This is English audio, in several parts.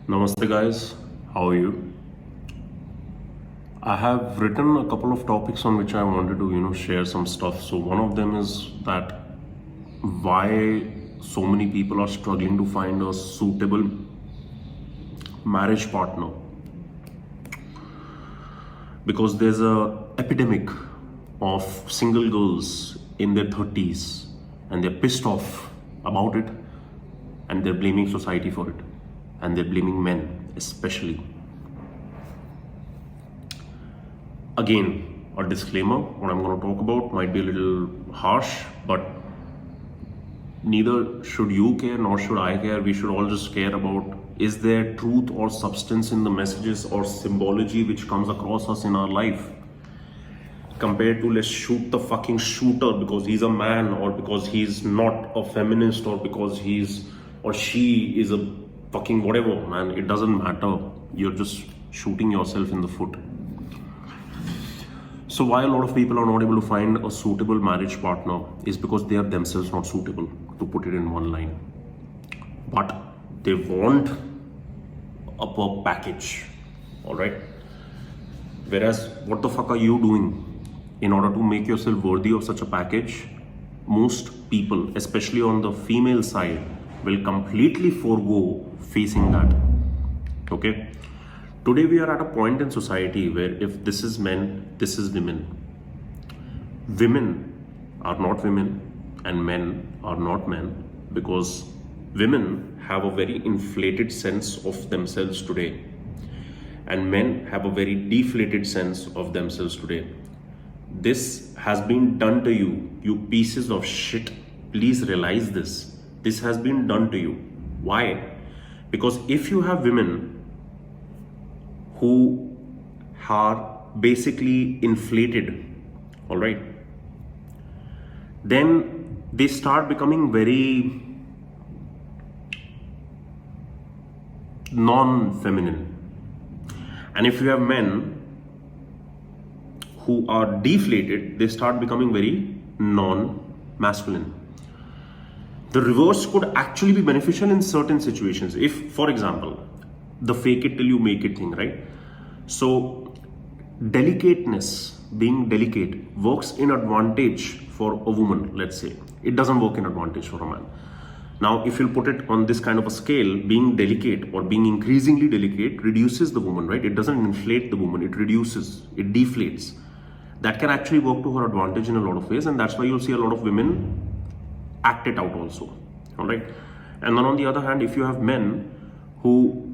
Namaste guys, how are you? I have written a couple of topics on which I wanted to share some stuff. So one of them is that why so many people are struggling to find a suitable marriage partner, because there's a epidemic of single girls in their 30s and they're pissed off about it and they're blaming society for it and they're blaming men especially. Again, a disclaimer, what I'm going to talk about might be a little harsh, but neither should you care nor should I care. We should all just care about, is there truth or substance in the messages or symbology which comes across us in our life, compared to let's shoot the fucking shooter because he's a man, or because he's not a feminist, or because he's or she is a fucking whatever. Man, it doesn't matter. You're just shooting yourself in the foot. So why a lot of people are not able to find a suitable marriage partner is because they are themselves not suitable, to put it in one line. But they want a package, all right? Whereas what the fuck are you doing in order to make yourself worthy of such a package? Most people, especially on the female side, will completely forego facing that, okay? Today we are at a point in society where if this is men, this is women. Women are not women and men are not men, because women have a very inflated sense of themselves today and men have a very deflated sense of themselves today. This has been done to you, you pieces of shit. Please realize this. This has been done to you. Why? Because if you have women who are basically inflated, all right, then they start becoming very non-feminine. And if you have men who are deflated, they start becoming very non-masculine. The reverse could actually be beneficial in certain situations. If, for example, the fake it till you make it thing, right? So delicateness, being delicate, works in advantage for a woman, let's say. It doesn't work in advantage for a man. Now, if you'll put it on this kind of a scale, being delicate or being increasingly delicate reduces the woman, right? It doesn't inflate the woman, it reduces, it deflates. That can actually work to her advantage in a lot of ways, and that's why you'll see a lot of women act it out also, all right? And then on the other hand, if you have men who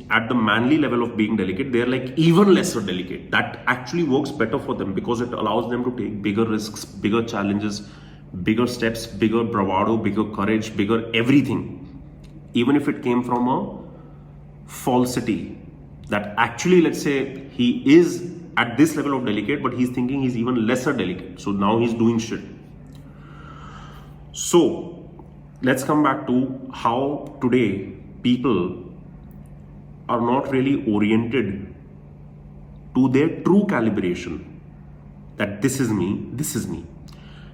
at the manly level of being delicate, they're like even lesser delicate, that actually works better for them because it allows them to take bigger risks, bigger challenges, bigger steps, bigger bravado, bigger courage, bigger everything, even if it came from a falsity that actually, let's say he is at this level of delicate, but he's thinking he's even lesser delicate, so now he's doing shit. So let's come back to how today people are not really oriented to their true calibration, that this is me, this is me.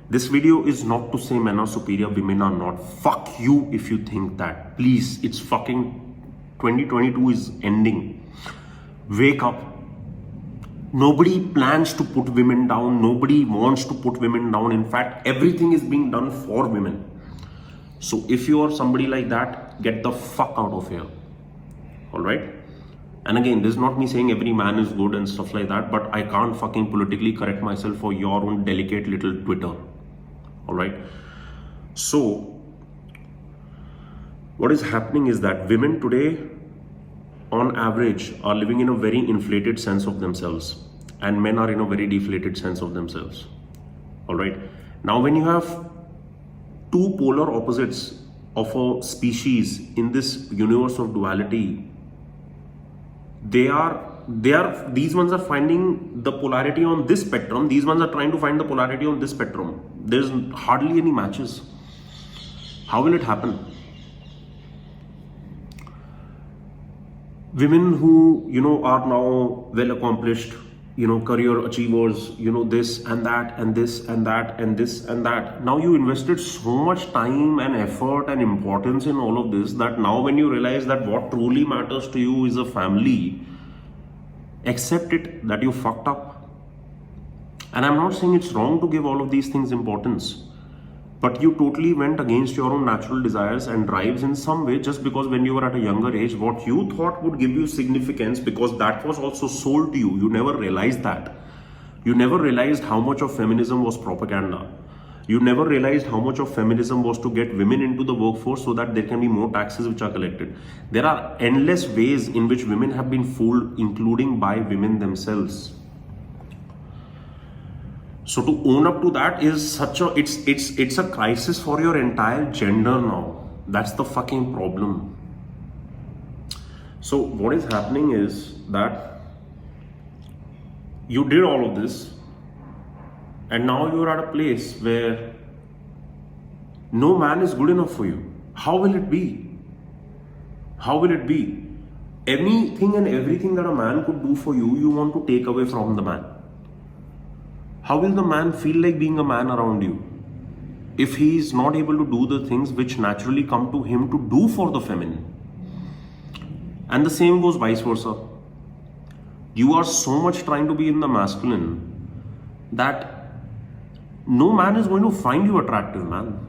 This video is not to say men are superior, women are not. Fuck you if you think that. Please, it's fucking 2022 is ending. Wake up. Nobody plans to put women down. Nobody wants to put women down. In fact, everything is being done for women. So if you are somebody like that, get the fuck out of here. All right? And again, this is not me saying every man is good and stuff like that, but I can't fucking politically correct myself for your own delicate little Twitter. All right? So what is happening is that women today, on average, are living in a very inflated sense of themselves, and men are in a very deflated sense of themselves. All right? Now, when you have two polar opposites of a species in this universe of duality, these ones are finding the polarity on this spectrum, these ones are trying to find the polarity on this spectrum. There's hardly any matches. How will it happen? Women who, are now well accomplished, career achievers, this and that and this and that and this and that. Now you invested so much time and effort and importance in all of this that now when you realize that what truly matters to you is a family, accept it that you fucked up. And I'm not saying it's wrong to give all of these things importance, but you totally went against your own natural desires and drives in some way just because when you were at a younger age, what you thought would give you significance, because that was also sold to you. You never realized that. You never realized how much of feminism was propaganda. You never realized how much of feminism was to get women into the workforce so that there can be more taxes which are collected. There are endless ways in which women have been fooled, including by women themselves. So to own up to that is such a, it's a crisis for your entire gender now. That's the fucking problem. So what is happening is that you did all of this and now you're at a place where no man is good enough for you. How will it be? How will it be? Anything and everything that a man could do for you, you want to take away from the man. How will the man feel like being a man around you if he is not able to do the things which naturally come to him to do for the feminine? And the same goes vice versa. You are so much trying to be in the masculine that no man is going to find you attractive, man.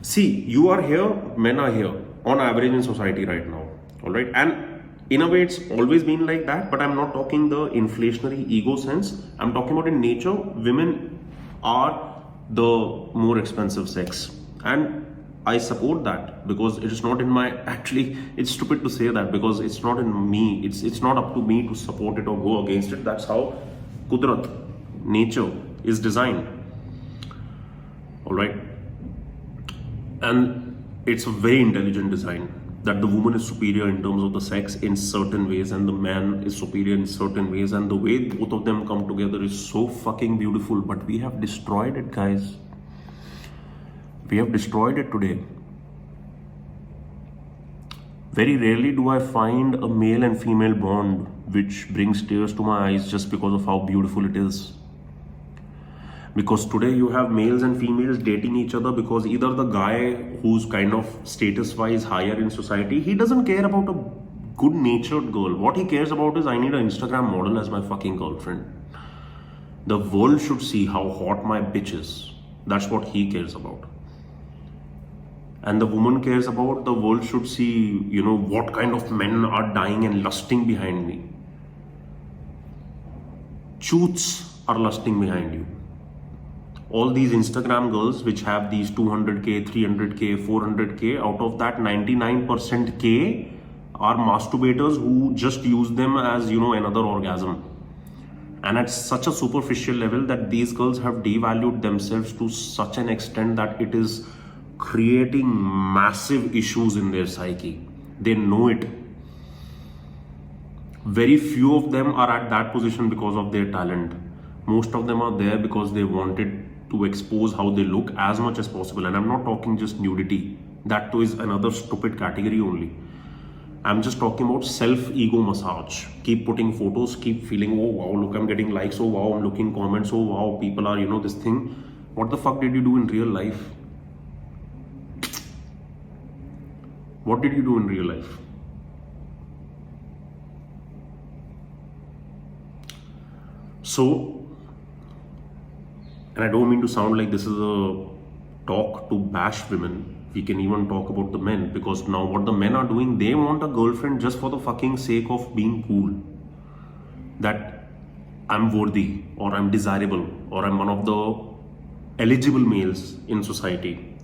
See, you are here, men are here, on average in society right now, all right? And in a way, it's always been like that, but I'm not talking the inflationary ego sense. I'm talking about in nature, women are the more expensive sex. And I support that because it is not in my, actually, it's stupid to say that because it's not in me. It's not up to me to support it or go against it. That's how Kudrat, nature, is designed. All right. And it's a very intelligent design, that the woman is superior in terms of the sex in certain ways and the man is superior in certain ways, and the way both of them come together is so fucking beautiful, but we have destroyed it, guys. We have destroyed it today. Very rarely do I find a male and female bond which brings tears to my eyes just because of how beautiful it is. Because today you have males and females dating each other because either the guy who's kind of status-wise higher in society, he doesn't care about a good-natured girl. What he cares about is, I need an Instagram model as my fucking girlfriend. The world should see how hot my bitch is. That's what he cares about. And the woman cares about, the world should see, what kind of men are dying and lusting behind me. Choots are lusting behind you. All these Instagram girls which have these 200k, 300k, 400k, out of that 99% K are masturbators who just use them as, another orgasm. And at such a superficial level that these girls have devalued themselves to such an extent that it is creating massive issues in their psyche. They know it. Very few of them are at that position because of their talent. Most of them are there because they wanted to expose how they look as much as possible. And I'm not talking just nudity. That too is another stupid category only. I'm just talking about self-ego massage. Keep putting photos, keep feeling, oh wow, look, I'm getting likes, oh wow, I'm looking comments, oh wow, people are, this thing. What the fuck did you do in real life? What did you do in real life? So, and I don't mean to sound like this is a talk to bash women. We can even talk about the men, because now what the men are doing, they want a girlfriend just for the fucking sake of being cool. That I'm worthy, or I'm desirable, or I'm one of the eligible males in society.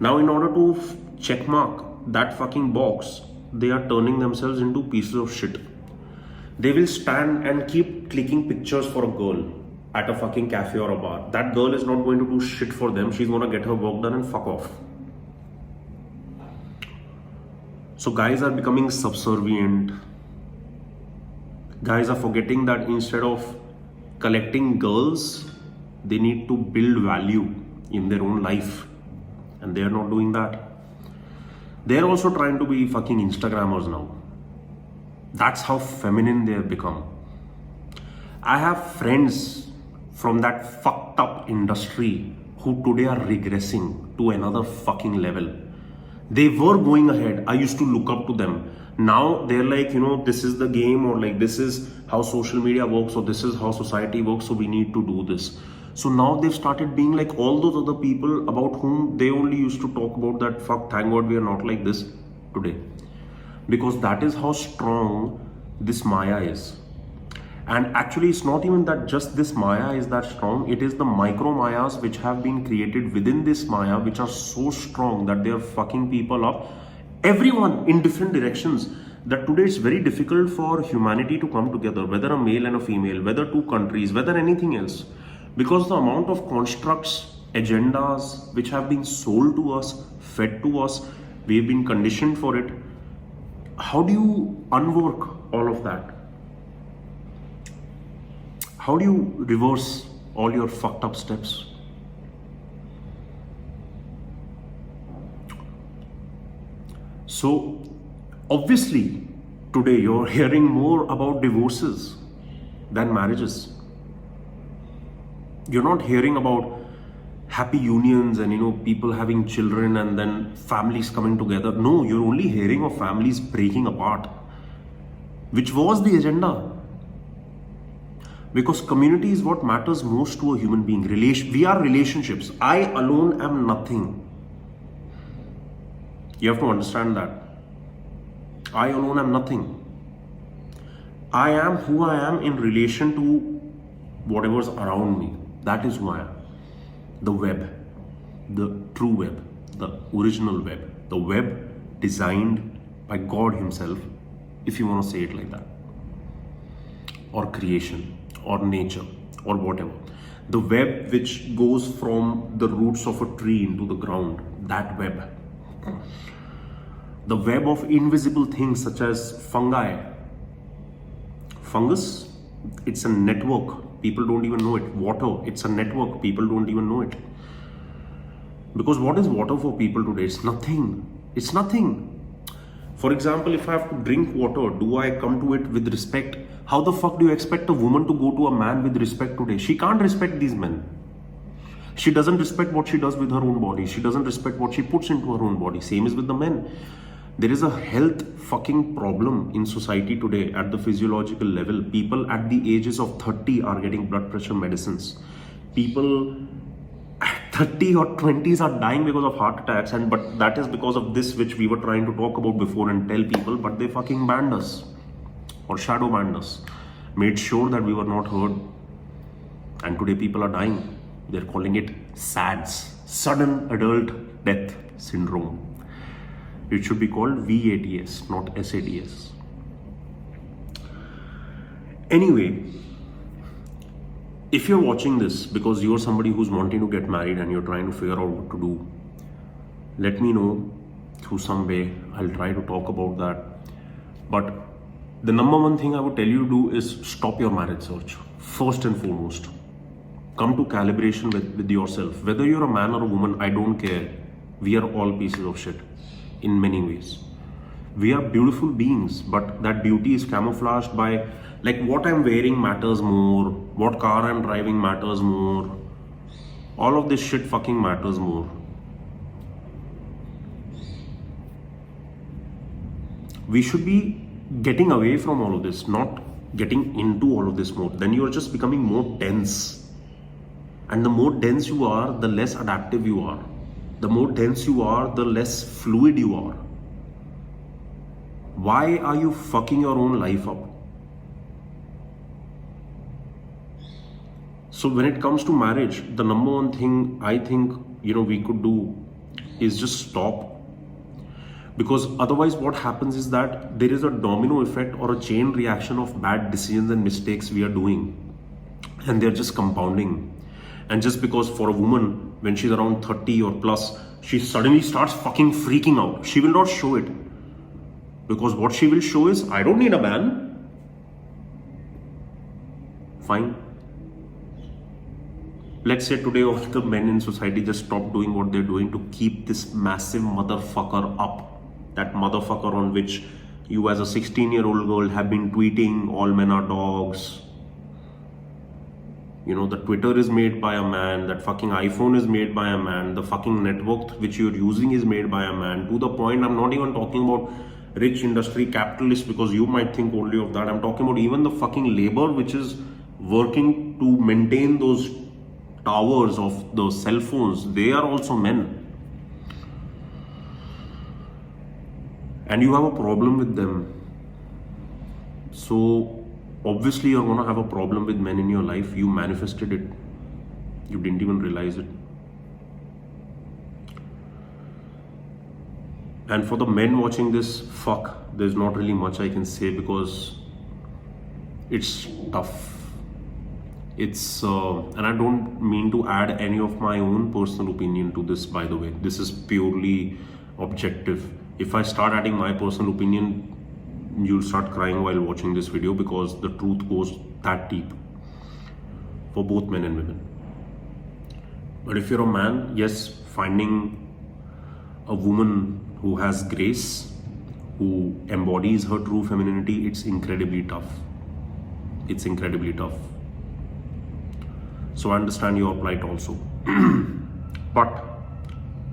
Now in order to checkmark that fucking box, they are turning themselves into pieces of shit. They will stand and keep clicking pictures for a girl at a fucking cafe or a bar. That girl is not going to do shit for them. She's going to get her work done and fuck off. So guys are becoming subservient. Guys are forgetting that instead of collecting girls, they need to build value in their own life. And they are not doing that. They are also trying to be fucking Instagrammers now. That's how feminine they have become. I have friends from that fucked up industry who today are regressing to another fucking level. They were going ahead. I used to look up to them. Now they're like, this is the game, or like this is how social media works, or this is how society works, so we need to do this. So now they've started being like all those other people about whom they only used to talk about that, fuck, thank God we are not like this today. Because that is how strong this Maya is. And actually, it's not even that just this Maya is that strong. It is the micro Mayas which have been created within this Maya, which are so strong that they are fucking people up. Everyone in different directions. That today it's very difficult for humanity to come together, whether a male and a female, whether two countries, whether anything else. Because the amount of constructs, agendas which have been sold to us, fed to us, we've been conditioned for it. How do you unwork all of that? How do you reverse all your fucked up steps? So, obviously, today you're hearing more about divorces than marriages. You're not hearing about happy unions and people having children and then families coming together. No, you're only hearing of families breaking apart, which was the agenda. Because community is what matters most to a human being. We are relationships. I alone am nothing. You have to understand that. I alone am nothing. I am who I am in relation to whatever's around me. That is who I am. The web, the true web, the original web, the web designed by God Himself, if you want to say it like that, or creation, or nature, or whatever. The web which goes from the roots of a tree into the ground, that web. The web of invisible things such as fungi. Fungus, it's a network. People don't even know it. Water, it's a network. People don't even know it. Because what is water for people today? It's nothing. It's nothing. For example, if I have to drink water, do I come to it with respect? How the fuck do you expect a woman to go to a man with respect today? She can't respect these men. She doesn't respect what she does with her own body. She doesn't respect what she puts into her own body. Same is with the men. There is a health fucking problem in society today at the physiological level. People at the ages of 30 are getting blood pressure medicines. People at 30 or 20s are dying because of heart attacks, but that is because of this which we were trying to talk about before and tell people, but they fucking banned us or shadow banned us, made sure that we were not heard. And today people are dying. They're calling it SADS, sudden adult death syndrome. It should be called VADS, not SADS. Anyway, if you're watching this because you're somebody who's wanting to get married and you're trying to figure out what to do, let me know through some way. I'll try to talk about that. But the number one thing I would tell you to do is stop your marriage search. First and foremost, come to calibration with yourself. Whether you're a man or a woman, I don't care. We are all pieces of shit in many ways. We are beautiful beings, but that beauty is camouflaged by like what I'm wearing matters more, what car I'm driving matters more. All of this shit fucking matters more. We should be getting away from all of this, not getting into all of this more. Then you're just becoming more dense. And the more dense you are, the less adaptive you are. The more dense you are, the less fluid you are. Why are you fucking your own life up? So when it comes to marriage, the number one thing I think, we could do is just stop. Because otherwise what happens is that there is a domino effect or a chain reaction of bad decisions and mistakes we are doing. And they're just compounding. And just because for a woman, when she's around 30 or plus, she suddenly starts fucking freaking out. She will not show it. Because what she will show is, I don't need a man. Fine. Let's say today all the men in society just stop doing what they're doing to keep this massive motherfucker up. That motherfucker on which you as a 16-year-old girl have been tweeting, all men are dogs. The Twitter is made by a man, that fucking iPhone is made by a man, the fucking network which you're using is made by a man. To the point, I'm not even talking about rich industry capitalists, because you might think only of that. I'm talking about even the fucking labor which is working to maintain those towers of those cell phones. They are also men. And you have a problem with them. So obviously you're going to have a problem with men in your life. You manifested it. You didn't even realize it. And for the men watching this, there's not really much I can say, because it's tough. It's and I don't mean to add any of my own personal opinion to this, by the way. This is purely objective. If I start adding my personal opinion, you'll start crying while watching this video, because the truth goes that deep for both men and women. But if you're a man, yes, finding a woman who has grace, who embodies her true femininity, it's incredibly tough. It's incredibly tough. So I understand your plight also. But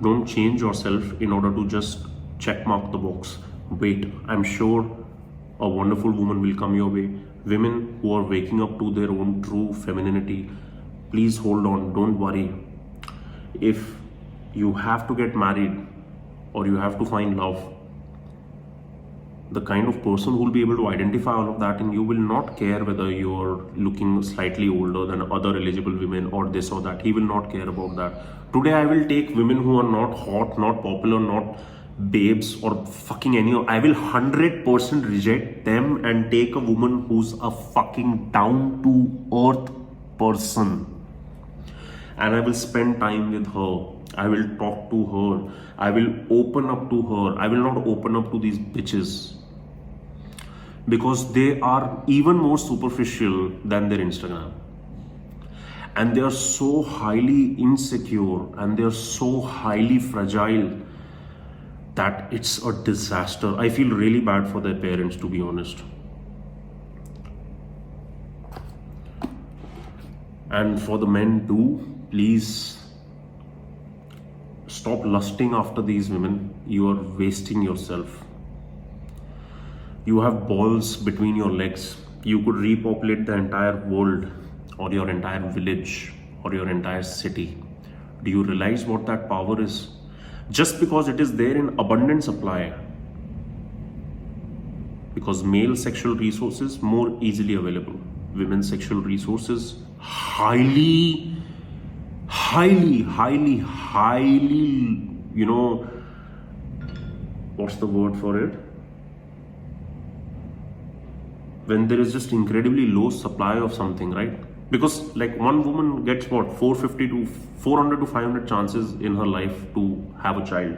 don't change yourself in order to just check mark the box. Wait, I'm sure a wonderful woman will come your way. Women who are waking up to their own true femininity, please hold on, don't worry. If you have to get married or you have to find love, the kind of person who will be able to identify all of that, and you will not care whether you're looking slightly older than other eligible women or this or that. He will not care about that. Today I will take women who are not hot, not popular, not babes or fucking any. I will 100% reject them and take a woman who's a fucking down to earth person, and I will spend time with her. I will talk to her. I will open up to her. I will not open up to these bitches, because they are even more superficial than their Instagram. And they are so highly insecure and they are so highly fragile that it's a disaster. I feel really bad for their parents, to be honest. And for the men too, please stop lusting after these women. You are wasting yourself. You have balls between your legs. You could repopulate the entire world or your entire village or your entire city. Do you realize what that power is? Just because it is there in abundant supply. Because male sexual resources more easily available. Women's sexual resources highly, what's the word for it? When there is just incredibly low supply of something, right? Because like one woman gets what, 450 to 400 to 500 chances in her life to have a child.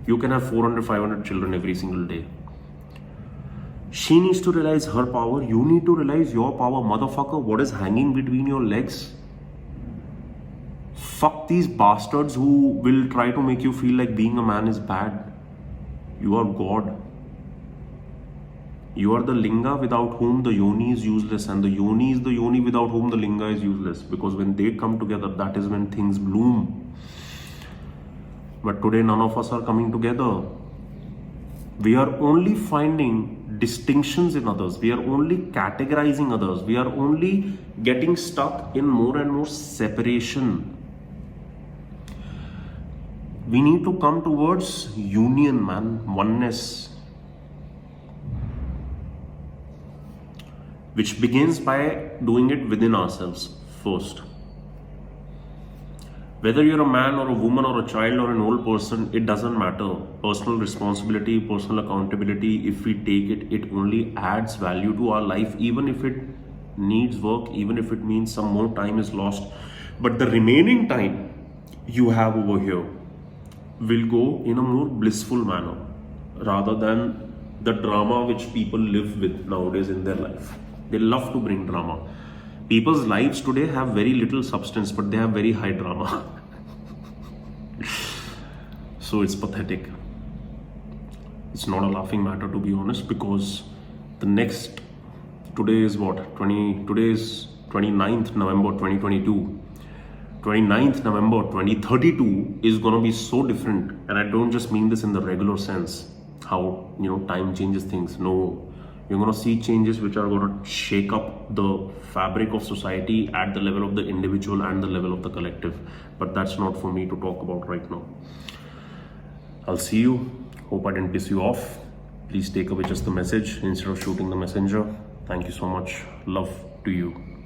You can have 400, 500 children every single day. She needs to realize her power. You need to realize your power, motherfucker. What is hanging between your legs? Fuck these bastards who will try to make you feel like being a man is bad. You are God. You are the linga without whom the yoni is useless, and the yoni is the yoni without whom the linga is useless, because when they come together, that is when things bloom. But today none of us are coming together. We are only finding distinctions in others. We are only categorizing others. We are only getting stuck in more and more separation. We need to come towards union, man, oneness, which begins by doing it within ourselves first. Whether you're a man or a woman or a child or an old person, it doesn't matter. Personal responsibility, personal accountability, if we take it, it only adds value to our life, even if it needs work, even if it means some more time is lost. But the remaining time you have over here will go in a more blissful manner, rather than the drama which people live with nowadays in their life. They love to bring drama. People's lives today have very little substance, but they have very high drama. So it's pathetic. It's not a laughing matter, to be honest, because today is what? Today is 29th November 2022, 29th November 2032 is going to be so different. And I don't just mean this in the regular sense, how, time changes things. No, you're going to see changes which are going to shake up the fabric of society at the level of the individual and the level of the collective. But that's not for me to talk about right now. I'll see you. Hope I didn't piss you off. Please take away just the message instead of shooting the messenger. Thank you so much. Love to you.